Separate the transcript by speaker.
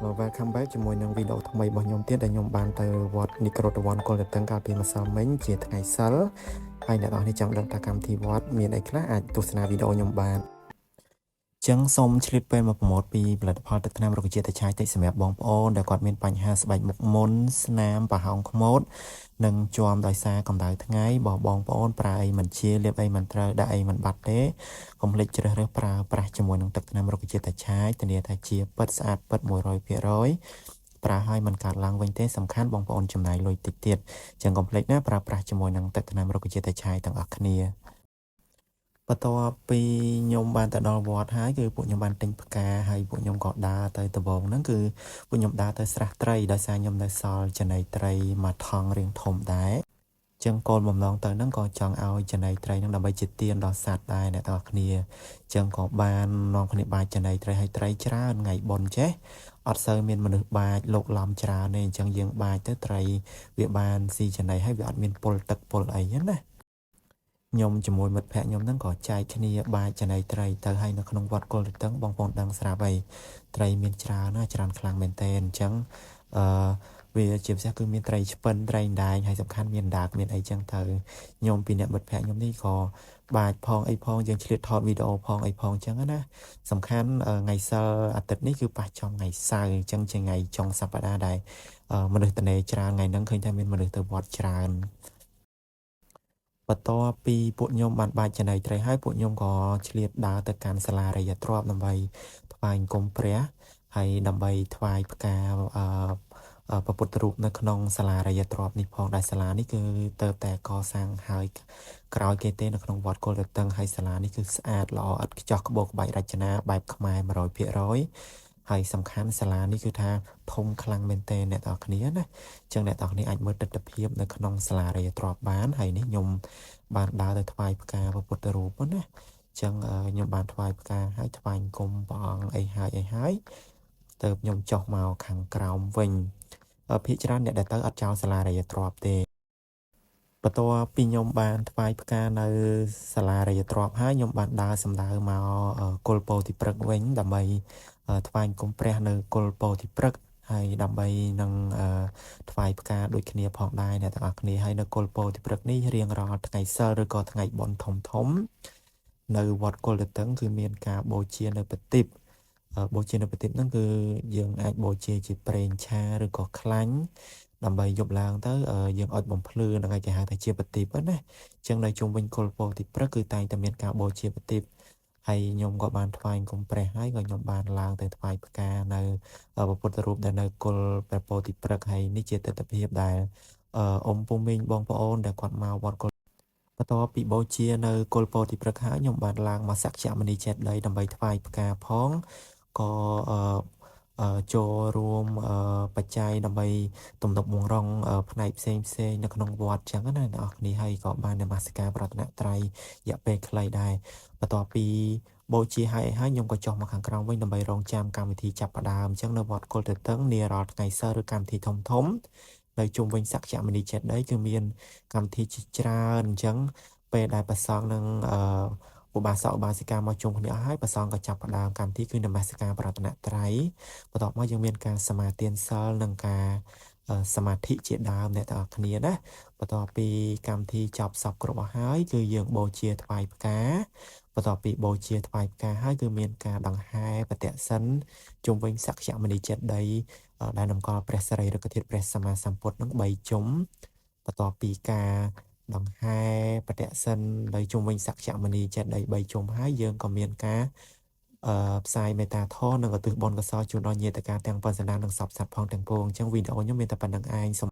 Speaker 1: Welcome back ជាមួយនឹងវីដេអូថ្មីរបស់ខ្ញុំទៀតដែលខ្ញុំបានទៅវត្តនិក្រូតវ័នគល់តឹងកាលពីម្សិលមិញជាថ្ងៃសិលហើយអ្នកនរនេះចង់ដឹងថាកម្មវិធីវត្តមានអីខ្លះអាចទស្សនាវីដេអូខ្ញុំបានចឹងសូមឆ្លៀតពេលមកប្រមូលពីផលិតផលទឹកថ្នាំរុក្ខជាតិឆាយតិចសម្រាប់បងប្អូនដែលគាត់មានបញ្ហាស្បែកមុខមុនស្នាមប្រហោងខ្មោចនិងជាំដោយសារកម្ដៅថ្ងៃបងប្អូនប្រើអីមិនជាលាបអីមិនត្រូវដាក់អីមិនបាត់ទេកុំភ្លេចជ្រើសរើសប្រើប្រាស់ជាមួយនឹងទឹកថ្នាំរុក្ខជាតិឆាយធានាថាជាពិតស្អាតពិត 100% ប្រើឲ្យมันកើតឡើងវិញទេសំខាន់បងប្អូនចំណាយលុយតិចទៀតចឹងកុំភ្លេចណាប្រើប្រាស់ជាមួយនឹងទឹកថ្នាំរុក្ខជាតិឆាយទាំងអស់គ្នាបន្ទាប់ពីខ្ញុំបានទៅដល់វត្តហើយគឺពួកខ្ញុំបានទិញផ្កាហើយពួកខ្ញុំក៏ដើរទៅដំបងហ្នឹងគឺពួកខ្ញុំដើរទៅស្រះត្រីដោយសារខ្ញុំនៅសល់ចំណីត្រីមួយថងរៀងធំដែរចឹងគោលបំណងទៅហ្នឹងក៏ចង់ឲ្យចំណីត្រីហ្នឹងដើម្បីជាទានដល់សត្វដែរអ្នកទាំងអស់គ្នាចឹងក៏បាននាំគ្នាបាចចំណីត្រីឲ្យត្រីច្រើនថ្ងៃបុណ្យចេះអត់សូវមានមនុស្សបាចលោកឡំច្រើនទេអញ្ចឹងយើងបាចទៅត្រីវាបានស៊ីចំណីហើយវាអត់មានពុលទឹកពុលអីហ្នឹងណាខ្ញុំជាមួយមិត្តភ័ក្ដិខ្ញុំហ្នឹងក៏ចែកគ្នាបាចចំណីត្រីទៅហើយនៅក្នុងវត្តគល់តឹងបងប្អូនដឹងស្រាប់ហើយត្រីមានច្រើនណាច្រើនខ្លាំងមែនទែនអញ្ចឹងវាជាពិសេសគឺមានត្រីឆ្ពិនត្រីដែងហើយសំខាន់មានដាកមានអីចឹងទៅខ្ញុំពីអ្នកមិត្តភ័ក្ដិខ្ញុំនេះក៏បាចផងអីផងយើងឆ្លៀតថតវីដេអូផងអីផងចឹងណាសំខាន់ថ្ងៃសិលអាទិត្យនេះគឺប៉ះចំថ្ងៃសៅរ៍អញ្ចឹងជាថ្ងៃចុងសប្តាហ៍ដែរមនុស្សតនេច្រើនថ្ងៃហ្នឹងឃើញថាមានមនុស្សទៅវត្តច្រើនបន្ទាប់ពីពួកខ្ញុំបានបាចចំណីត្រីហើយពួកខ្ញុំក៏ឆ្លៀតដើរទៅកាន់សាលារាជទ្រព្យដើម្បីថ្វាយអង្គមព្រះហើយដើម្បីថ្វាយផ្កាព្រះពុទ្ធរូបនៅក្នុងសាលារាជទ្រព្យនេះផងដែលសាលានេះគឺទៅតែកសាងហើយក្រោយគេទេនៅក្នុងវត្តគល់តឹងហើយសាលានេះគឺស្អាតល្អឥតខ្ចោះក្បូរក្បាច់រចនាបែបខ្មែរ 100% ហើយសំខាន់សាលានេះគឺថាធំខ្លាំងមែនទែនអ្នកទាំងអស់គ្នាណាអញ្ចឹងអ្នកទាំងអស់គ្នាអាចមើលទស្សនវិជ្ជានៅក្នុងសាលារាជទ្រព្យបានហើយនេះខ្ញុំបានដើរទៅថ្វាយផ្កាព្រះពុទ្ធរូបណាអញ្ចឹងខ្ញុំបានថ្វាយផ្កាហើយថ្វាយអង្គមព្រះអង្គអីហើយទៅខ្ញុំចុះមកខាងក្រោមវិញភាគច្រើនអ្នកដែលទៅអត់ចោលសាលារាជទ្រព្យទេបន្ទាប់ពីខ្ញុំបានថ្វាយផ្កានៅសាលារាជទ្រព្យហើយខ្ញុំបានដើរសម្ដៅមកគល់ពោធិព្រឹកវិញដើម្បីថ្វាយអង្គមព្រះនៅគល់ពោធិព្រឹកហើយដើម្បីនឹងថ្វាយផ្កាដូចគ្នាផងដែរអ្នកទាំងអស់គ្នាហើយនៅគល់ពោធិព្រឹកនេះរៀងរាល់ថ្ងៃសិលឬក៏ថ្ងៃបុណ្យធំនៅវត្តគល់តឹងគឺមានការបូជានៅប្រទីបបូជានៅប្រទីបហ្នឹងគឺយើងអាចបូជាជាប្រេងឆាឬក៏ខ្លាញ់ដើម្បីយប់ឡើងទៅយើងអុជបំភ្លឺហ្នឹងហើយគេហៅថាជាប្រទីបណាអញ្ចឹងនៅជុំវិញគល់ពោធិព្រឹកគឺតែងតែមានការបូជាប្រទីបហើយខ្ញុំក៏បានថ្វាយអង្គមព្រះហើយក៏ខ្ញុំបានឡើងទៅថ្វាយផ្កានៅព្រះពុទ្ធរូបដែលនៅគល់ព្រះពោធិព្រឹកហើយនេះជាទស្សនវិជ្ជាដែលអ៊ំពុំមីងបងប្អូនដែលគាត់មកវត្តគល់បន្ទាប់ពីបូជានៅគល់ពោធិព្រឹកហើយខ្ញុំបានឡើងមកសក្យមុនីចេតិយដើម្បីថ្វាយផ្កាផងក៏ចូលរួមបច្ច័យដើម្បីទំនុកបង្រង់ផ្នែកផ្សេងនៅក្នុងវត្តចឹងណាអ្នកនរគ្នាហើយក៏បាននមស្ការប្រតនត្រ័យរយៈពេលខ្លីដែរបន្ទាប់ពីបូជាហើយខ្ញុំក៏ចុះមកខាងក្រោមវិញដើម្បីរងចាំកម្មវិធីចាប់ផ្ដើមអញ្ចឹងនៅវត្តគល់តឹងនារាល់ថ្ងៃសិលឬកម្មវិធីធំនៅជុំវិញសក្យមុនីចេតិយគឺមានកម្មវិធីជាច្រើនអញ្ចឹងពេលដែលប្រសង់នឹងឧបាសកឧបាសិកាមកជុំគ្នាអស់ហើយព្រះសង្ឃក៏ចាប់ផ្ដើមកម្មវិធីគឺនមស្ការប្រតនត្រ័យបន្ទាប់មកយើងមានការសមាទានសិលនិងការសមាធិជាដើមអ្នកទាំងអស់គ្នាណាបន្ទាប់ពីកម្មវិធីចប់សពគ្រប់អស់ហើយគឺយើងបូជាថ្វាយផ្កាបន្ទាប់ពីបូជាថ្វាយផ្កាហើយគឺមានការដង្ហែបទសិនជុំវិញសក្យមុនីចេតិយដែលនំកល់ព្រះសារីរិកធាតុព្រះសម្មាសម្ពុទ្ធនឹង3ជុំបន្ទាប់ពីការដង្ហែបដិសិននៅជុំវិញសក្យមុនីចេតិយ3ជុំហើយយើងក៏មានការផ្សាយមេត្តាធម៌និងឧទ្ទិសបុណ្យកុសលជូនដល់ញាតិកាទាំងប៉ុនសណ្ដាននិងសពសត្វផងទាំងពួងអញ្ចឹងវីដេអូខ្ញុំមានតែប៉ុណ្្នឹងឯង